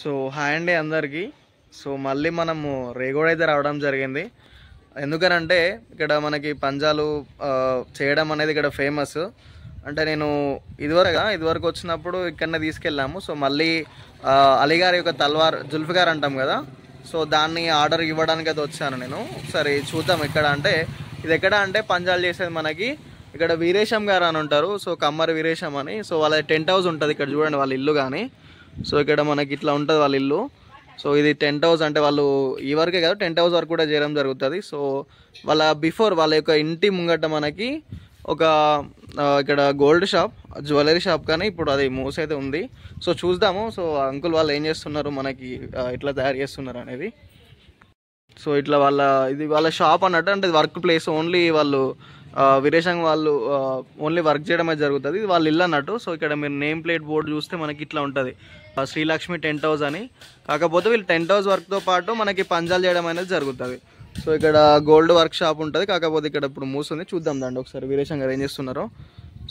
So hi అండి అందరికీ. So మళ్ళీ మనము రేగోడ్ అయితే రావడం జరిగింది. ఎందుకనంటే ఇక్కడ మనకి పంజాలు చేయడం అనేది ఇక్కడ ఫేమస్. అంటే నేను ఇదివరకు వచ్చినప్పుడు ఇక్కడనే తీసుకెళ్ళాము. సో మళ్ళీ అలీగారి యొక్క తల్వార్ జుల్ఫికార్ అంటాం కదా, సో దాన్ని ఆర్డర్ ఇవ్వడానికి అయితే వచ్చాను నేను. సరే చూద్దాం ఇది ఎక్కడ అంటే పంజాలు చేసేది మనకి ఇక్కడ వీరేశం గారు అని ఉంటారు. సో కమ్మరి వీరేశం అని. సో వాళ్ళ టెంట్ హౌస్ ఉంటుంది ఇక్కడ, చూడండి వాళ్ళ ఇల్లు కానీ. సో ఇక్కడ మనకి ఇట్లా ఉంటుంది వాళ్ళ ఇల్లు. సో ఇది టెంట్ హౌస్, అంటే వాళ్ళు ఈ వరకే కాదు టెంట్ హౌస్ వరకు కూడా చేయడం జరుగుతుంది. సో వాళ్ళ యొక్క ఇంటి ముంగట మనకి ఒక ఇక్కడ గోల్డ్ షాప్, జ్యువెలరీ షాప్ కానీ ఇప్పుడు అది మూసైతే ఉంది. సో చూద్దాము. సో అంకుల్ వాళ్ళు ఏం చేస్తున్నారు, మనకి ఇట్లా తయారు చేస్తున్నారు అనేది. సో ఇట్లా వాళ్ళ షాప్ అన్నట్టు, అంటే వర్క్ ప్లేస్ ఓన్లీ వాళ్ళు వీరేశం వాళ్ళు ఓన్లీ వర్క్ చేయడమే జరుగుతుంది. ఇది వాళ్ళ ఇల్లు అన్నట్టు. సో ఇక్కడ మీరు నేమ్ ప్లేట్ బోర్డు చూస్తే మనకి ఇట్లా ఉంటుంది, శ్రీలక్ష్మి టెంట్ హౌస్ అని. కాకపోతే వీళ్ళు టెంట్ హౌస్ వర్క్తో పాటు మనకి పంజాలు చేయడం అనేది జరుగుతుంది. సో ఇక్కడ గోల్డ్ వర్క్ షాప్ ఉంటుంది, కాకపోతే ఇక్కడ ఇప్పుడు మూస్తుంది. చూద్దాం దాంట్లో ఒకసారి వీరేశం గారు ఏం చేస్తున్నారో.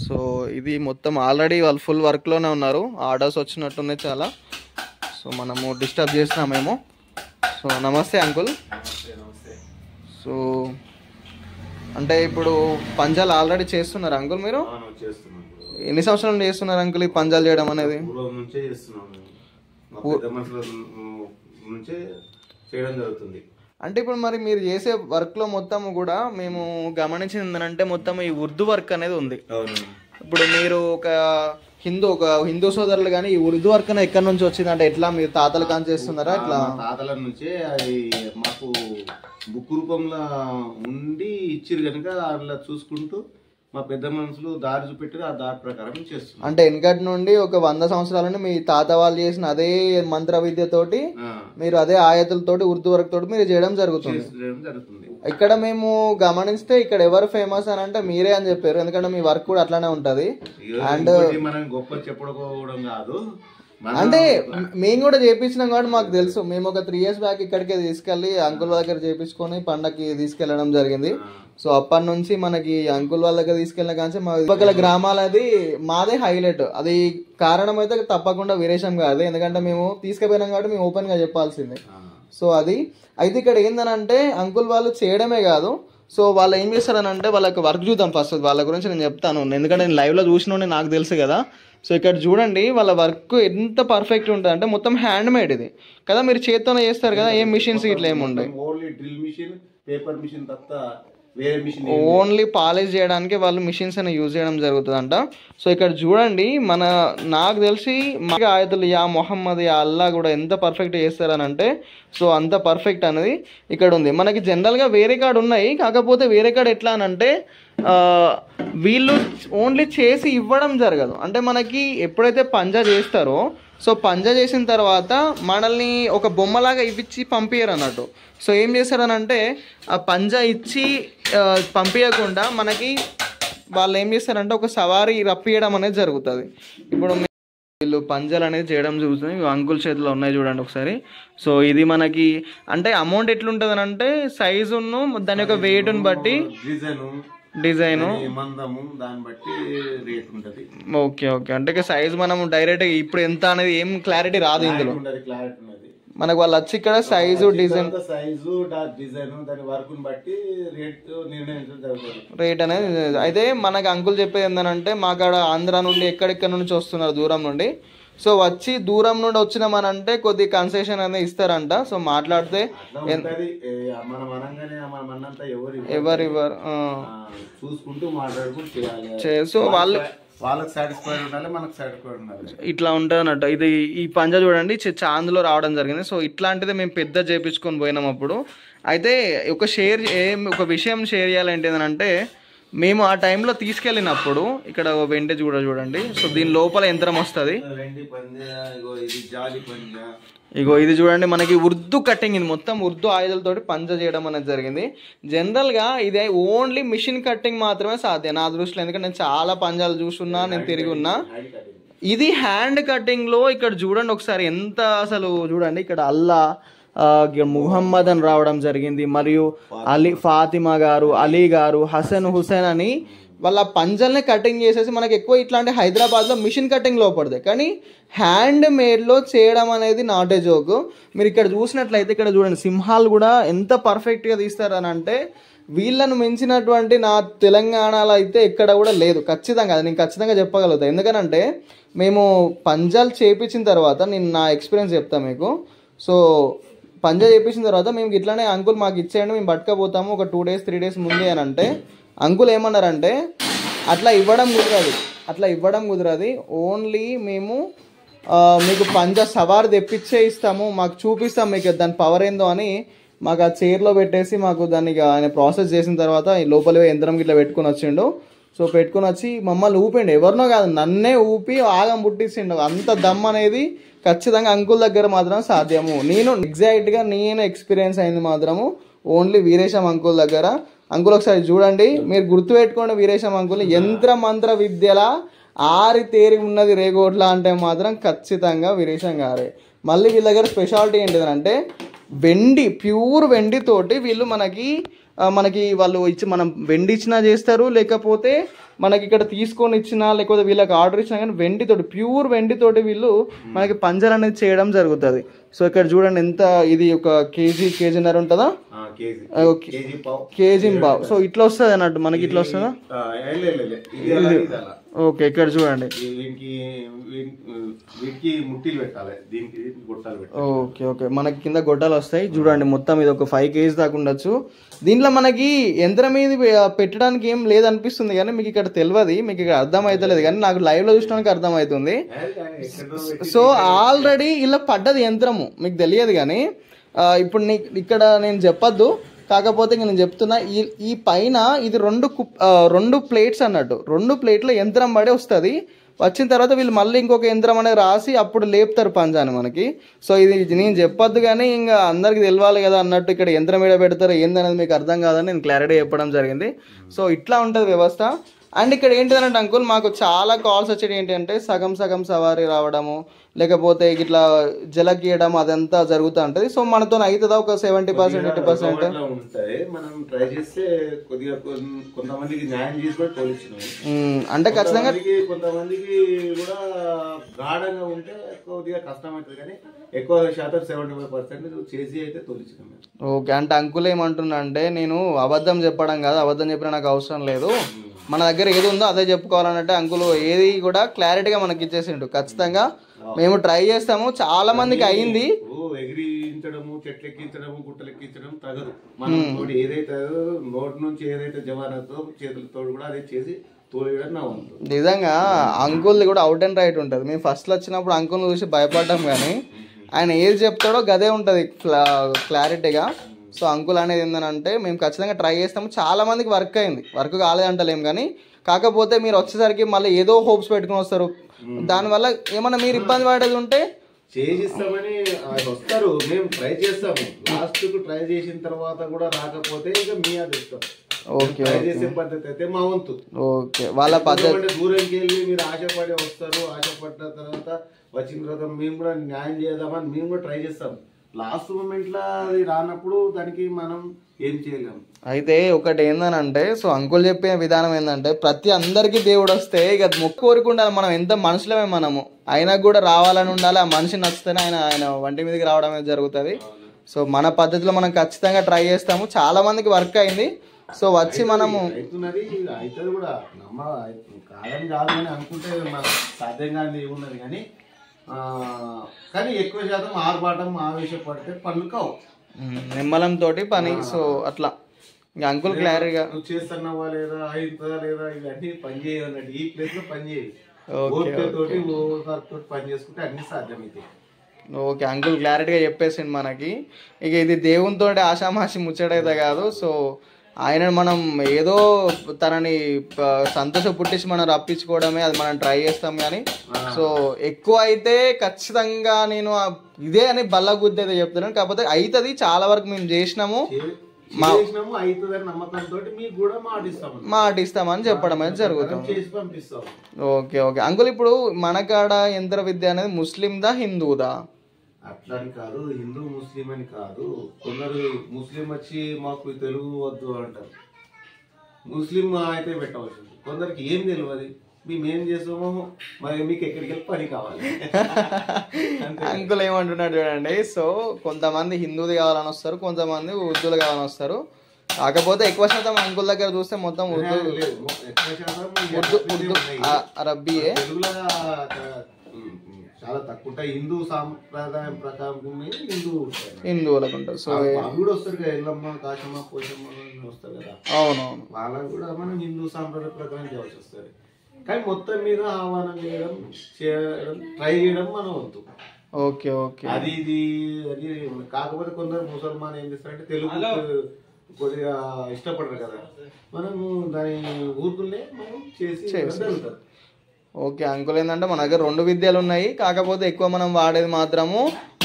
సో ఇది మొత్తం ఆల్రెడీ వాళ్ళు ఫుల్ వర్క్లోనే ఉన్నారు, ఆర్డర్స్ వచ్చినట్టున్నాయి చాలా. సో మనము డిస్టర్బ్ చేస్తున్నామేమో. సో నమస్తే అంకుల్. సో అంటే ఇప్పుడు పంజాలు ఆల్రెడీ చేస్తున్నారు అంకుల్ మీరు? ఎన్ని సంవత్సరాల నుండి చేస్తున్నారు అంకుల్ ఈ పంజాలు చేయడం అనేది? అంటే ఇప్పుడు మరి మీరు చేసే వర్క్ లో మొత్తం కూడా మేము గమనించింది ఏంటంటే మొత్తం ఈ ఉర్దూ వర్క్ అనేది ఉంది. ఇప్పుడు మీరు ఒక హిందూ సోదరులు కానీ ఈ ఉర్దూ వర్క్ అనేది ఎక్కడి నుంచి వచ్చింది, అంటే ఎట్లా మీరు తాతలు కాని చేస్తున్నారా? ఇట్లా తాతల నుంచే అది మాకు బుక్ రూపంలో ఉండి ఇచ్చిరు కనుక అట్లా చూసుకుంటూ మా పెద్ద మనుషులు దారి చూపెట్టారు, ఆ దారి ప్రకారం చేస్తున్నారు. అంటే వెనకటి నుండి ఒక 100 సంవత్సరాల నుండి మీ తాత వాళ్ళు చేసిన అదే మంత్ర విద్యతోటి మీరు అదే ఆయతులతోటి ఉర్దూ వర్క్ తోటి మీరు చేయడం జరుగుతుంది. ఇక్కడ మేము గమనిస్తే ఇక్కడ ఎవరు ఫేమస్ అని అంటే మీరే అని చెప్పారు, ఎందుకంటే మీ వర్క్ కూడా అట్లానే ఉంటది. అండ్ మనం గొప్ప చెప్పుకోవడం కాదు, అంటే మేము కూడా చేయించినాం కాబట్టి మాకు తెలుసు. మేము ఒక 3 years బ్యాక్ ఇక్కడికే తీసుకెళ్లి అంకుల్ వాళ్ళ దగ్గర చేయించుకొని పండగకి తీసుకెళ్లడం జరిగింది. సో అప్పటి నుంచి మనకి అంకుల్ వాళ్ళ దగ్గర తీసుకెళ్ళిన కానీ మా చుట్టుపక్కల గ్రామాలది మాదే హైలైట్. అది కారణం అయితే తప్పకుండా వీరేశం కాదు, ఎందుకంటే మేము తీసుకుపోయినాం కాబట్టి మేము ఓపెన్ గా చెప్పాల్సిందే. సో అది అయితే ఇక్కడ ఏందనంటే అంకుల్ వాళ్ళు చేయడమే కాదు, సో వాళ్ళు ఏం చేస్తారని అంటే వాళ్ళకి వర్క్ చూద్దాం ఫస్ట్. వాళ్ళ గురించి నేను చెప్తాను, ఎందుకంటే నేను లైవ్ లో చూసిన నాకు తెలుసు కదా. సో ఇక్కడ చూడండి వాళ్ళ వర్క్ ఎంత పర్ఫెక్ట్ ఉంటుంది అంటే మొత్తం హ్యాండ్ మేడ్ ఇది కదా, మీరు చేత్తోనే చేస్తారు కదా, ఏం మిషన్స్ ఇట్లా ఏముండే, ఓన్లీ పాలిష్ చేయడానికి వాళ్ళు మిషన్స్ అని యూజ్ చేయడం జరుగుతుందంట. సో ఇక్కడ చూడండి నాకు తెలిసి మా ఆయతులు యా మొహమ్మద్ యా అల్లా కూడా ఎంత పర్ఫెక్ట్ చేస్తారని అంటే, సో అంత పర్ఫెక్ట్ అనేది ఇక్కడ ఉంది. మనకి జనరల్గా వేరే కాడ ఉన్నాయి, కాకపోతే వేరే కాడ ఎట్లా అని అంటే వీళ్ళు ఓన్లీ చేసి ఇవ్వడం జరగదు. అంటే మనకి ఎప్పుడైతే పంజా చేస్తారో, సో పంజా చేసిన తర్వాత మనల్ని ఒక బొమ్మలాగా ఇవ్విచ్చి పంపించరు అన్నట్టు. సో ఏం చేస్తారని అంటే ఆ పంజా ఇచ్చి పంపించకుండా మనకి వాళ్ళు ఏం చేస్తారంటే ఒక సవారీ రప్పియడం అనేది జరుగుతుంది. ఇప్పుడు వీళ్ళు పంజాలు అనేది చేయడం జరుగుతుంది. అంకుల్ చేతిలో ఉన్నాయి చూడండి ఒకసారి. సో ఇది మనకి అంటే అమౌంట్ ఎట్లుంటుంది అని అంటే సైజును దాని యొక్క వెయిట్ని బట్టి డిజైన్ దాన్ని బట్టి రేట్ ఉంటది. Okay okay. అంటే సైజ్ మనం డైరెక్ట్ ఇప్పుడు ఎంత అనేది ఏం క్లారిటీ రాదు ఇందులో. మనకు వాళ్ళు వచ్చి ఇక్కడ సైజు డిజైన్ దాని వర్క్ బట్టి రేట్ అనేది. అయితే మనకు అంకుల్ చెప్పేది ఏంటంటే మాకాడ ఆంధ్ర నుండి ఎక్కడెక్కడ నుంచి వస్తున్నారు దూరం నుండి. సో వచ్చి దూరం నుండి వచ్చినామనంటే కొద్ది కన్సెషన్ అనేది ఇస్తారంట. సో మాట్లాడితే ఎవరివ్వరు, చూసుకుంటూ మాట్లాడుకుంటూ సో వాళ్ళు వాళ్ళకి సాటిస్ఫైడ్ ఉండాలి, మనకు సాటిస్ఫైడ్ ఉండాలి, ఇట్లా ఉంటుంది అన్నట్టు. ఇది ఈ పంజా చూడండి చాంద్లో రావడం జరిగింది. సో ఇట్లాంటిది మేము పెద్ద చేపించుకొని పోయినాం అప్పుడు. అయితే ఒక విషయం షేర్ చేయాలంటే ఏంటంటే మేము ఆ టైంలో తీసుకెళ్ళినప్పుడు ఇక్కడ వెంటేజ్ కూడా చూడండి. సో దీని లోపల యంత్రం వస్తుంది. ఇగో ఇది చూడండి మనకి ఉర్దూ కటింగ్, ఇది మొత్తం ఉర్దూ ఆయుధాలతోటి పంజా చేయడం అనేది జరిగింది. జనరల్గా ఇదే ఓన్లీ మిషన్ కటింగ్ మాత్రమే సాధ్యం నా దృష్టిలో, ఎందుకంటే నేను చాలా పంజాలు చూసున్నా, నేను తిరిగి ఉన్నా. ఇది హ్యాండ్ కటింగ్లో ఇక్కడ చూడండి ఒకసారి ఎంత అసలు చూడండి. ఇక్కడ అల్లా ముహమ్మద్ అని రావడం జరిగింది, మరియు ఫాతిమా గారు, అలీ గారు, హసన్ హుసేన్ అని వాళ్ళ పంజల్ని కటింగ్ చేసేసి మనకి ఎక్కువ ఇట్లాంటి హైదరాబాద్లో మిషన్ కటింగ్ లోపడతాయి, కానీ హ్యాండ్ మేడ్లో చేయడం అనేది నాట్ ఏ జోక్. మీరు ఇక్కడ చూసినట్లయితే ఇక్కడ చూడండి సింహాలు కూడా ఎంత పర్ఫెక్ట్గా తీస్తారని అంటే వీళ్ళను మించినటువంటి నా తెలంగాణలో అయితే ఎక్కడ కూడా లేదు. ఖచ్చితంగా అది నేను ఖచ్చితంగా చెప్పగలుగుతాను. ఎందుకనంటే మేము పంజాలు చేయించిన తర్వాత నేను నా ఎక్స్పీరియన్స్ చెప్తాను మీకు. సో పంజా చేయించిన తర్వాత మేము ఇట్లానే అంకుల్ మాకు ఇచ్చేయండి మేము పట్టుకపోతాము ఒక 2 days 3 days ముందే అని అంటే అంకుల్ ఏమన్నారంటే అట్లా ఇవ్వడం కుదరదు, ఓన్లీ మేము మీకు పంజా సవారు తెప్పించే ఇస్తాము, మాకు చూపిస్తాం మీకు దాని పవర్ ఏందో అని మాకు ఆ చైర్లో పెట్టేసి మాకు దాన్ని ఆయన ప్రాసెస్ చేసిన తర్వాత ఈ లోపల యంత్రం ఇట్లా పెట్టుకుని వచ్చిండు. సో పెట్టుకుని వచ్చి మమ్మల్ని ఊపిండు, ఎవరినో కాదు నన్నే ఊపి ఆగం పుట్టించిండు. అంత దమ్ అనేది ఖచ్చితంగా అంకుల్ దగ్గర మాత్రం సాధ్యము. నేను ఎగ్జాక్ట్గా నేను ఎక్స్పీరియన్స్ అయింది మాత్రము ఓన్లీ వీరేశం అంకుల్ దగ్గర. అంకుల్ ఒకసారి చూడండి, మీరు గుర్తుపెట్టుకోండి వీరేశం అంకుల్ యంత్ర మంత్ర విద్యల తేరి ఉన్నది రేగోట్ల అంటే మాత్రం ఖచ్చితంగా వీరేశం గారే. మళ్ళీ వీళ్ళ దగ్గర స్పెషాలిటీ ఏంటిదంటే ప్యూర్ వెండితోటి వీళ్ళు మనకి వాళ్ళు మనం వెండి ఇచ్చినా చేస్తారు, లేకపోతే మనకి ఇక్కడ తీసుకొని ఇచ్చినా లేకపోతే వీళ్ళకి ఆర్డర్ ఇచ్చినా కానీ ప్యూర్ వెండితోటి వీళ్ళు మనకి పంజర్ అనేది చేయడం జరుగుతుంది. సో ఇక్కడ చూడండి ఎంత ఇది ఒక కేజీన్నర ఉంటుందా, కేజీ పావు. సో ఇట్లా వస్తుంది అన్నట్టు మనకి ఇట్లా వస్తుందా. ఓకే ఇక్కడ చూడండి ఓకే మనకి కింద గొట్టాలు వస్తాయి చూడండి. మొత్తం ఇది ఒక 5 kg దాకా ఉండొచ్చు. దీంట్లో మనకి యంత్రం మీద పెట్టడానికి ఏం లేదనిపిస్తుంది కానీ మీకు ఇక్కడ తెలియదు, మీకు ఇక్కడ అర్థం అవుతలేదు కానీ నాకు లైవ్ లో చూసడానికి అర్థం అవుతుంది. సో ఆల్రెడీ ఇలా పడ్డది యంత్రము మీకు తెలియదు కానీ ఇప్పుడు ఇక్కడ నేను చెప్పొద్దు, కాకపోతే నేను చెప్తున్నా ఈ పైన ఇది 2 ప్లేట్స్ అన్నట్టు, 2 ప్లేట్ల యంత్రం పడే వస్తుంది. వచ్చిన తర్వాత వీళ్ళు మళ్ళీ ఇంకొక యంత్రం అనేది రాసి అప్పుడు లేపుతారు పంజాని మనకి. సో ఇది నేను చెప్పొద్దు కానీ ఇంకా అందరికి తెలియాలి కదా అన్నట్టు ఇక్కడ యంత్రం ఏడ పెడతారు ఏందనేది మీకు అర్థం కాదని నేను క్లారిటీ చెప్పడం జరిగింది. సో ఇట్లా ఉంటుంది వ్యవస్థ. అండ్ ఇక్కడ ఏంటిదంటే అంకుల్ మాకు చాలా కాల్స్ వచ్చేది ఏంటంటే సగం సవారీ రావడము, లేకపోతే ఇట్లా జలగీయడం అదంతా జరుగుతూ ఉంటుంది. సో మనతో అవుతుందా ఒక 70% 80%? అంటే ఖచ్చితంగా కొంతమందికి కూడా గాఢంగా ఉంటే కొద్దిగా కష్టం అవుతుంది కానీ ఎక్కువ శాతం 75% చేసి అయితే తోలించినాం. ఓకే అంటే అంకుల్ ఏమంటున్నా అంటే నేను అబద్ధం చెప్పడం కాదు, అబద్ధం చెప్పినా నాకు అవసరం లేదు, మన దగ్గర ఏది ఉందో అదే చెప్పుకోవాలన్నట్టే అంకుల్ ఏది కూడా క్లారిటీగా మనకి ఇచ్చేసిండు. ఖచ్చితంగా మేము ట్రై చేస్తాము, చాలా మందికి అయింది. ఎగిరించడము చెట్లు ఎక్కించడము గుట్టలు ఎక్కించడం తగదు, మనం ఏదైతే నోటి నుంచి ఏదైతే జవానతో చేతులతో కూడా అదే చేసి తోలియడం నా వంతు. నిజంగా అంకుల్ కూడా అవుట్ అండ్ రైట్ ఉంటుంది. మేము ఫస్ట్ లో వచ్చినప్పుడు అంకుల్ చూసి భయపడ్డాం కానీ ఆయన ఏది చెప్తాడో గదే ఉంటుంది క్లారిటీగా. సో అంకుల్ అనేది ఏంటంటే మేము ఖచ్చితంగా ట్రై చేస్తాము, చాలా మందికి వర్క్ అయింది, వర్క్ కాలేదంటలేం కానీ కాకపోతే మీరు వచ్చేసరికి మళ్ళీ ఏదో హోప్స్ పెట్టుకుని వస్తారు, దానివల్ల ఏమన్నా మీరు ఇబ్బంది పడేది ఉంటే చేసిస్తామని వస్తారు, మేము ట్రై చేస్తాము. లాస్ట్ కు ట్రై చేసిన తర్వాత కూడా రాకపోతే ఇక మీ అది ఇస్తాం. ట్రై చేసే పద్ధతి అయితే మా వంతు. ఓకే వాళ్ళ పద్ధతి దూరంకి వెళ్ళి మీరు ఆశపడి వస్తారు, ఆశపడ్డ తర్వాత వచ్చిన తర్వాత మేము కూడా న్యాయం చేద్దామని మేము కూడా ట్రై చేస్తాం. లాస్ట్ మూమెంట్ లో అది రానప్పుడు దానికి మనం ఏం చేయలేము. అయితే ఒకటి ఏందనంటే సో అంకుల్ చెప్పే విధానం ఏంటంటే ప్రతి అందరికి దేవుడు వస్తే ఇక మొక్కు కోరుకుండాలి, మనం ఎంత మనుషులమే మనము, ఆయనకు కూడా రావాలని ఉండాలి, ఆ మనిషి నచ్చితేనే ఆయన వంటి మీదకి రావడం అనేది జరుగుతుంది. సో మన పద్ధతిలో మనం ఖచ్చితంగా ట్రై చేస్తాము, చాలా మందికి వర్క్ అయింది. సో వచ్చి మనము అవుతుంది కూడా కాదని కాదు అని అనుకుంటే సాధ్యం కాదు ఏమున్నది కానీ కానీ ఎక్కువ శాతం ఆర్భాటం ఆవేశపడితే పనులు కావు, నిమ్మలంతో పని. సో అట్లా ఇంకా అంకుల్ క్లారిటీగా నువ్వు చేస్తున్నావా లేదా అవుతుందా లేదా ఇవన్నీ పని చేయన్నట్టు ఈ ప్లేస్ లో పని చేయాలి, తోటి పని చేసుకుంటే అన్ని సాధ్యమవుతాయి. ఓకే అంకుల్ క్లారిటీగా చెప్పేసింది మనకి. ఇక ఇది దేవునితో ఆషామాషి ముచ్చటైతే కాదు. సో ఆయన మనం ఏదో తనని సంతోష పుట్టించి మనం రప్పించుకోవడమే, అది మనం ట్రై చేస్తాం కానీ సో ఎక్కువ అయితే ఖచ్చితంగా నేను ఇదే అని బల్ల గుద్ది అయితే చెప్తున్నాను. కాకపోతే అవుతుంది, చాలా వరకు మేము చేసినాము, మాటిస్తామని చెప్పడం అనేది జరుగుతుంది. ఓకే ఓకే అంకుల్ ఇప్పుడు మన కాడ యంత్ర విద్య అనేది ముస్లిందా హిందూదా? అట్లా అని కాదు, హిందూ ముస్లిం అని కాదు. కొందరు ముస్లిం వచ్చి మాకు తెలుగు వద్దు అంటారు, ముస్లిం అయితే పెట్టవలసింది. కొందరికి ఏం తెలియదు, మేము ఏం చేస్తామో మరి మీకు ఎక్కడికి వెళ్ళి పని కావాలి. అంకుల్ ఏమంటున్నాడు చూడండి. సో కొంతమంది హిందూది కావాలని వస్తారు, కొంతమంది ఉర్దూలు కావాలని వస్తారు. కాకపోతే ఎక్కువ శాతం అంకుల్ దగ్గర చూస్తే మొత్తం ఉర్దూ అరబ్బీయే, తెలుగులో చాలా తక్కువ ఉంటాయి. హిందూ సాంప్రదాయం ప్రకారం హిందువులకు ఉంటుంది. సో అవి కూడా వస్తారు కదా, ఎల్లమ్మ కాశమ్మ పోషమ్మ వస్తారు కదా. అవునవును, వాళ్ళకు కూడా మనం హిందూ సాంప్రదాయ ప్రకారం చేయాల్సి వస్తుంది. కానీ మొత్తం మీద ఆహ్వానం చేయడం ట్రై చేయడం మనం వంతు. ఓకే ఓకే, అది ఇది అది. కాకపోతే కొందరు ముసల్మాన్ ఏం చేస్తారంటే తెలుగు కొద్దిగా ఇష్టపడరు కదా, మనము దాని ఊరుకునే మనం చేసి జరుగుతుంది. ఓకే అంకుల్, ఏంటంటే మన దగ్గర 2 విద్యలు ఉన్నాయి. కాకపోతే ఎక్కువ మనం వాడేది మాత్రము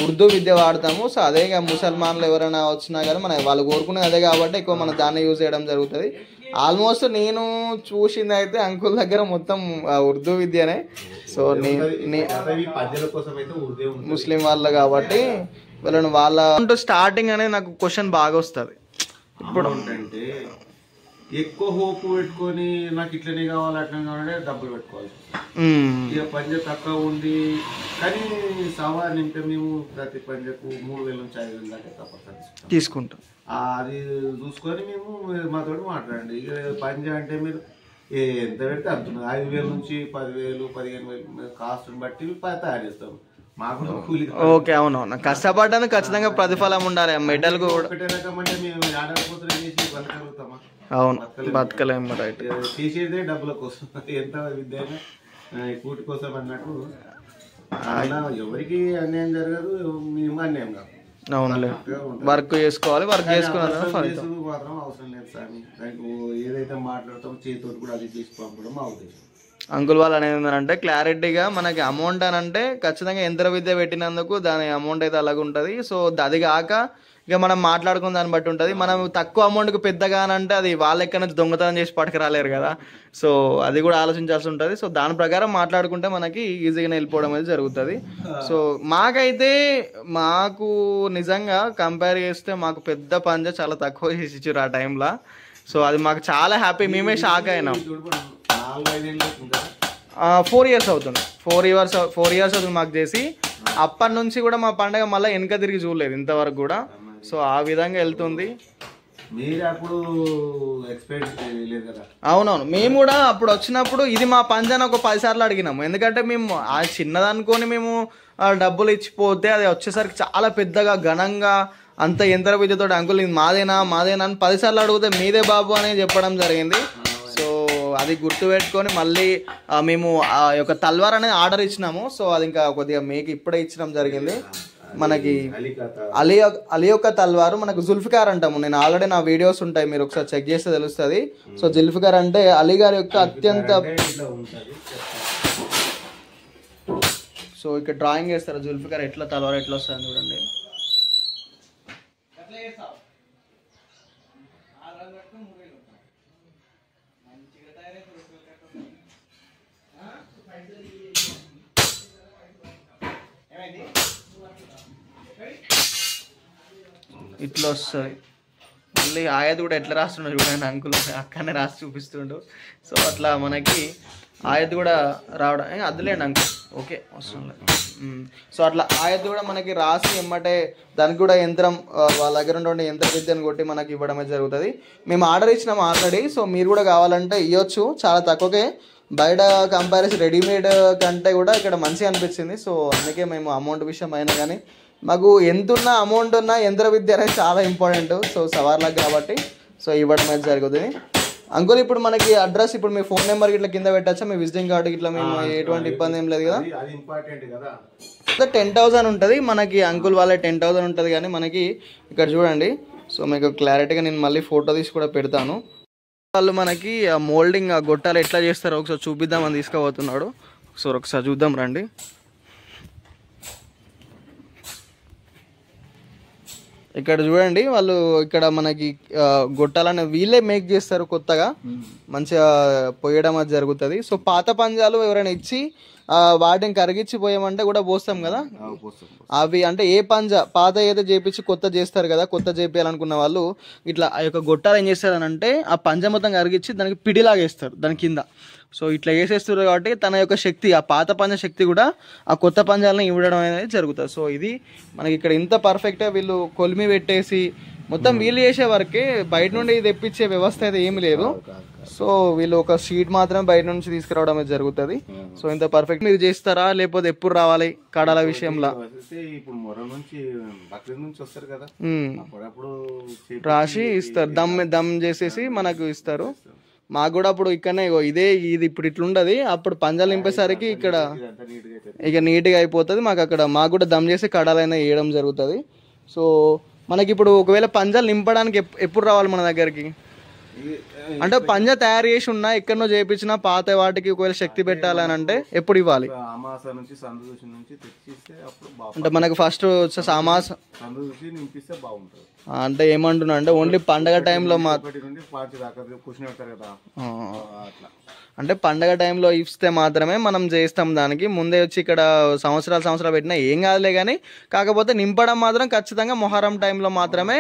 ఉర్దూ విద్య వాడతాము. సో అదే ముసల్మాన్లు ఎవరైనా వచ్చినా కానీ మన వాళ్ళు కోరుకునేది అదే కాబట్టి ఎక్కువ మనం దాన్ని యూజ్ చేయడం జరుగుతుంది. ఆల్మోస్ట్ నేను చూసింది అయితే అంకుల్ దగ్గర మొత్తం ఉర్దూ విద్యనే. సో ముస్లిం వాళ్ళు కాబట్టి వీళ్ళని వాళ్ళ స్టార్టింగ్ అనేది నాకు క్వశ్చన్ బాగా వస్తుంది. ఇప్పుడు అంటే ఎక్కువ హోప్ పెట్టుకొని నాకు ఇట్లనే కావాలి అట్లనే కావాలంటే డబ్బులు పెట్టుకోవాలి. ఇక పంజ తక్కువ ఉంది కానీ సవా నింపే మేము ప్రతి పంజకు 3,000 నుంచి 5,000 దాకా తప్ప తీసుకుంటాం. అది చూసుకొని మేము మాతో మాట్లాడండి. ఇక పంజ అంటే మీరు ఎంత పెడితే అంటున్నారు, 5,000 నుంచి 10,000 15,000 కాస్ట్ని బట్టి తయారు చేస్తాం. మాకు కూలి. ఓకే, అవునవును, కష్టపడ్డాను ఖచ్చితంగా ప్రతిఫలం ఉండాలి. మెటల్ కూడా ఒకటే రకం అంటే మేము ఆడకపోతే చేసి బతకగలుగుతామా? అవును, బతకలేము. రైట్, చేసేదే డబ్బుల కోసం, ఎంత విద్య అయినా కూటి కోసం అన్నట్టు. అలా ఎవరికి అన్యాయం జరగదు, మేము అన్యాయం కాదు. అవునులే, వర్క్ చేసుకోవాలి, వర్క్ చేసుకున్న మాత్రం అవసరం లేదు స్వామి. దానికి ఏదైతే మాట్లాడతామో చేతితో కూడా అది చేసి పంపడం మా ఉద్దేశం. అంకుల్ వాళ్ళు అనేది ఏంటంటే క్లారిటీగా మనకి అమౌంట్ అని అంటే ఖచ్చితంగా యంత్ర విద్య పెట్టినందుకు దాని అమౌంట్ అయితే అలాగ ఉంటుంది. సో అది కాక ఇక మనం మాట్లాడుకున్న దాన్ని బట్టి ఉంటుంది. మనం తక్కువ అమౌంట్కి పెద్దగా అని అంటే అది వాళ్ళ ఎక్కడి నుంచి దొంగతనం చేసి పట్టుకురాలేరు కదా. సో అది కూడా ఆలోచించాల్సి ఉంటుంది. సో దాని ప్రకారం మాట్లాడుకుంటే మనకి ఈజీగానే వెళ్ళిపోవడం అనేది జరుగుతుంది. సో మాకు నిజంగా కంపేర్ చేస్తే మాకు పెద్ద పంజ చాలా తక్కువ చేసి ఇచ్చారు ఆ టైంలో. సో అది మాకు చాలా హ్యాపీ, మేమే షాక్ అయినాం. 4 years అవుతుంది, 4 years అవుతుంది మాకు చేసి. అప్పటి నుంచి కూడా మా పండగ మళ్ళీ వెనక తిరిగి చూడలేదు ఇంతవరకు కూడా. సో ఆ విధంగా వెళ్తుంది. అవునవును, మేము కూడా అప్పుడు వచ్చినప్పుడు ఇది మా పంజాని ఒక 10 సార్లు అడిగినాము. ఎందుకంటే మేము ఆ చిన్నదనుకొని మేము డబ్బులు ఇచ్చిపోతే అది వచ్చేసరికి చాలా పెద్దగా ఘనంగా అంత యంత్ర విద్యతో అంకుల్ ఇది మాదేనా అని 10 సార్లు అడిగితే మీదే బాబు అని చెప్పడం జరిగింది. సో అది గుర్తుపెట్టుకొని మళ్ళీ మేము ఆ యొక్క తల్వార్ అనేది ఆర్డర్ ఇచ్చినాము. సో అది ఇంకా కొద్దిగా మీకు ఇప్పుడే ఇచ్చడం జరిగింది. మనకి అలీ యొక్క తల్వారు మనకు జుల్ఫికార్ అంటాము. నేను ఆల్రెడీ నా వీడియోస్ ఉంటాయి, మీరు ఒకసారి చెక్ చేస్తే తెలుస్తుంది. సో జుల్ఫికార్ అంటే అలీ గారి యొక్క అత్యంత. సో ఇక్కడ డ్రాయింగ్ వేస్తారు జుల్ఫికార్ ఎట్లా తల్వార్ ఎట్లా వస్తుంది చూడండి. ఇట్లా వస్తుంది. మళ్ళీ ఆయది కూడా ఎట్లా రాస్తుండో చూడండి అంకుల్, అక్కడనే రాసి చూపిస్తుండు. సో అట్లా మనకి ఆయది కూడా రావడం అదిలేండి అంకుల్. ఓకే, అవసరం లేదు. సో అట్లా ఆయది కూడా మనకి రాసి ఎమ్మటే దానికి కూడా యంత్రం వాళ్ళ దగ్గర ఉన్నటువంటి యంత్ర విద్యను కొట్టి మనకి ఇవ్వడమే జరుగుతుంది. మేము ఆర్డర్ ఇచ్చినాము ఆల్రెడీ. సో మీరు కూడా కావాలంటే ఇవ్వచ్చు, చాలా తక్కువకే. బయట కంపారిజన్ రెడీమేడ్ కంటే కూడా ఇక్కడ మంచిగా అనిపించింది. సో అందుకే మేము అమౌంట్ విషయం అయినా కానీ మాకు ఎంతున్నా అమౌంట్ ఉన్నా యంత్ర విద్య అనేది చాలా ఇంపార్టెంట్. సో సవార్లకు కాబట్టి సో ఇవ్వడం అయితే జరుగుతుంది. అంకుల్ ఇప్పుడు మనకి అడ్రస్, ఇప్పుడు మీ ఫోన్ నెంబర్ ఇట్లా కింద పెట్టచ్చా, మీ విజిటింగ్ కార్డు ఇట్లా మేము ఎటువంటి ఇబ్బంది ఏం లేదు కదా. 10,000 ఉంటుంది మనకి, అంకుల్ వాళ్ళ 10,000 ఉంటుంది. కానీ మనకి ఇక్కడ చూడండి. సో మీకు క్లారిటీగా నేను మళ్ళీ ఫోటో తీసి కూడా పెడతాను. వాళ్ళు మనకి మోల్డింగ్ గొట్టాలు ఎట్లా చేస్తారో ఒకసారి చూపిద్దామని తీసుకుపోతున్నాడు. సో ఒకసారి చూద్దాం రండి. ఇక్కడ చూడండి, వాళ్ళు ఇక్కడ మనకి గొట్టాలని వీళ్ళే మేక్ చేస్తారు కొత్తగా, మంచిగా పోయడం అది జరుగుతుంది. సో పాత పంజాలు ఎవరైనా ఇచ్చి వాటిని కరిగించి పోయామంటే కూడా పోస్తాం కదా. అవి అంటే ఏ పంజ పాత ఏదో చేపించి కొత్త చేస్తారు కదా, కొత్త చేపించాలనుకున్న వాళ్ళు ఇట్లా ఆ యొక్క గొట్టాలు ఏం చేస్తారు అంటే ఆ పంజ మొత్తం కరిగించి దానికి పిడిలాగా వేస్తారు దాని కింద. సో ఇట్లా వేసేస్తారు కాబట్టి తన యొక్క శక్తి, ఆ పాత పంజ శక్తి కూడా ఆ కొత్త పంజాలని ఇవ్వడం అనేది జరుగుతుంది. సో ఇది మనకి ఇక్కడ ఇంత పర్ఫెక్ట్గా వీళ్ళు కొలిమి పెట్టేసి మొత్తం వీళ్ళు చేసే వరకే, బయట నుండి తెప్పించే వ్యవస్థ అయితే ఏమి లేదు. సో వీళ్ళు ఒక షీట్ మాత్రం బయట నుంచి తీసుకురావడం అయితే జరుగుతుంది. సో ఇంత పర్ఫెక్ట్ మీరు చేస్తారా, లేకపోతే ఎప్పుడు రావాలి కడాల విషయంలో? ఇప్పుడు మొర నుంచి బక్రీద్ నుంచి వస్తారు కదా, అప్పుడప్పుడు రాసి ఇస్తారు, దమ్ చేసేసి మనకు ఇస్తారు. మాకు కూడా అప్పుడు ఇక్కడనే ఇది ఇప్పుడు ఇట్లుండదు, అప్పుడు పంజాలు నింపేసరికి ఇక్కడ ఇక నీట్గా అయిపోతుంది. మాకు కూడా దమ్ చేసి కడాలైనా వేయడం జరుగుతుంది. సో మనకి ఇప్పుడు ఒకవేళ పంజాలు నింపడానికి ఎప్పుడు రావాలి మన దగ్గరికి? అంటే పంజా తయారు చేసి ఉన్నా ఎక్కడనో చేయించినా పాత వాటికి ఒకవేళ శక్తి పెట్టాలని అంటే ఎప్పుడు ఇవ్వాలి? అంటే మనకు ఫస్ట్ అంటే ఏమంటున్నా అంటే ఓన్లీ పండగ టైంలో అంటే పండగ టైంలో ఇస్తే మాత్రమే మనం చేస్తాం. దానికి ముందే వచ్చి ఇక్కడ సంవత్సరాలు పెట్టినా ఏం కాదులే, కానీ కాకపోతే నింపడం మాత్రం ఖచ్చితంగా మొహరం టైంలో మాత్రమే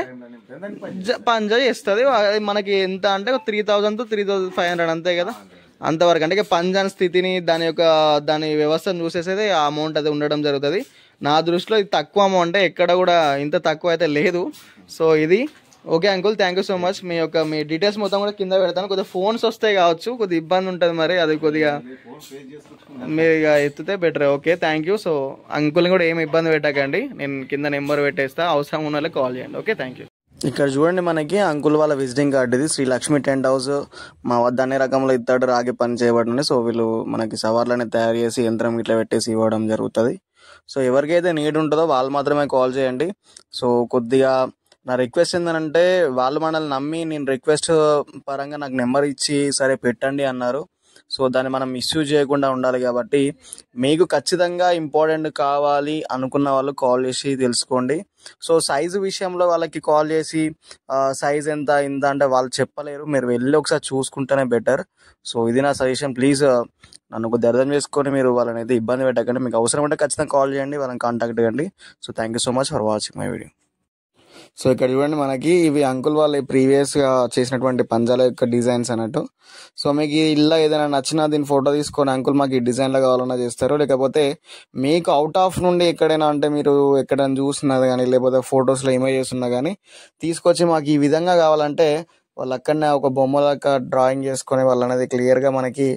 పంజా చేస్తుంది. మనకి ఎంత అంటే 3000 to 3500 అంతే కదా, అంతవరకు. అంటే పంజాన్ స్థితిని దాని వ్యవస్థను చూసేసేది ఆ అమౌంట్ అది ఉండడం జరుగుతుంది. నా దృష్టిలో ఇది తక్కువ అమౌంట్, ఎక్కడ కూడా ఇంత తక్కువ అయితే లేదు. సో ఇది okay uncle, thank you so much. Me details మొత్తం కూడా కింద పెడతాను. కొద్దిగా ఫోన్స్ వస్తాయి కావచ్చు, కొద్దిగా ఇబ్బంది ఉంటుంది, మరి అది కొద్దిగా మీరు ఇక ఎత్తితే better. Okay thank you. So అంకుల్ని కూడా ఏమి ఇబ్బంది పెట్టకండి, నేను కింద నెంబర్ పెట్టేస్తా, అవసరం ఉన్న వాళ్ళకి కాల్ చేయండి. Okay thank you. ఇక్కడ చూడండి మనకి అంకుల్ వాళ్ళ విజిటింగ్ కార్డు ఇది. శ్రీ లక్ష్మి టెంట్ హౌస్ మా వద్ద అన్ని రకంలో ఇత్తడి రాగి పని చేయబడింది. సో వీళ్ళు మనకి సవార్లని తయారు చేసి యంత్రం ఇట్లా పెట్టేసి ఇవ్వడం జరుగుతుంది. సో ఎవరికైతే నీడ్ ఉంటుందో వాళ్ళు మాత్రమే కాల్ చేయండి. సో కొద్దిగా నా రిక్వెస్ట్ ఏంటంటే, వాళ్ళు మనల్ని నమ్మి నేను రిక్వెస్ట్ పరంగా నాకు నెంబర్ ఇచ్చి సరే పెట్టండి అన్నారు. సో దాన్ని మనం మిస్యూజ్ చేయకుండా ఉండాలి కాబట్టి మీకు ఖచ్చితంగా ఇంపార్టెంట్ కావాలి అనుకున్న వాళ్ళు కాల్ చేసి తెలుసుకోండి. సో సైజు విషయంలో వాళ్ళకి కాల్ చేసి సైజ్ ఎంత అంటే వాళ్ళు చెప్పలేరు, మీరు వెళ్ళి ఒకసారి చూసుకుంటేనే బెటర్. సో ఇది నా సజెషన్. ప్లీజ్ నన్ను కొద్దిగా అర్థం చేసుకొని మీరు వాళ్ళని అయితే ఇబ్బంది పెట్టకండి. మీకు అవసరం అంటే ఖచ్చితంగా కాల్ చేయండి, వాళ్ళని కాంటాక్ట్ కండి. So thank you so much for watching my video. So ఇక్కడ చూడండి మనకి ఇవి అంకుల్ వాళ్ళు ప్రీవియస్గా చేసినటువంటి పంజాల యొక్క డిజైన్స్ అన్నట్టు. సో మీకు ఇలా ఏదైనా నచ్చినా దీని ఫోటో తీసుకొని అంకుల్ మాకు ఈ డిజైన్లో కావాలన్నా చేస్తారు. లేకపోతే మీకు అవుట్ ఆఫ్ నుండి ఎక్కడైనా అంటే మీరు ఎక్కడైనా చూస్తున్నది కానీ లేకపోతే ఫొటోస్లో ఇమేజెస్ ఉన్నా కానీ తీసుకొచ్చి మాకు ఈ విధంగా కావాలంటే వాళ్ళు అక్కడనే ఒక బొమ్మలక డ్రాయింగ్ చేసుకొని వాళ్ళు అనేది క్లియర్గా మనకి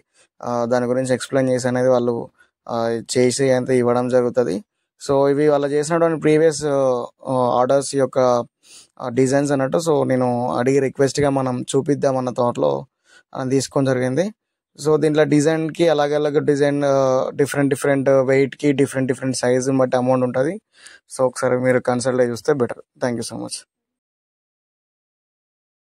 దాని గురించి ఎక్స్ప్లెయిన్ చేసి అనేది వాళ్ళు చేసి అయితే ఇవ్వడం జరుగుతుంది. సో ఇవి వాళ్ళు చేసినటువంటి ప్రీవియస్ ఆర్డర్స్ యొక్క డిజైన్స్ అన్నట్టు. సో నేను అడిగి రిక్వెస్ట్గా మనం చూపిద్దామన్న థాట్లో తీసుకోవడం జరిగింది. సో దీంట్లో డిజైన్కి అలాగ డిజైన్ డిఫరెంట్ వెయిట్కి డిఫరెంట్ సైజుని బట్టి అమౌంట్ ఉంటుంది. సో ఒకసారి మీరు కన్సల్ట్ చూస్తే better. Thank you so much.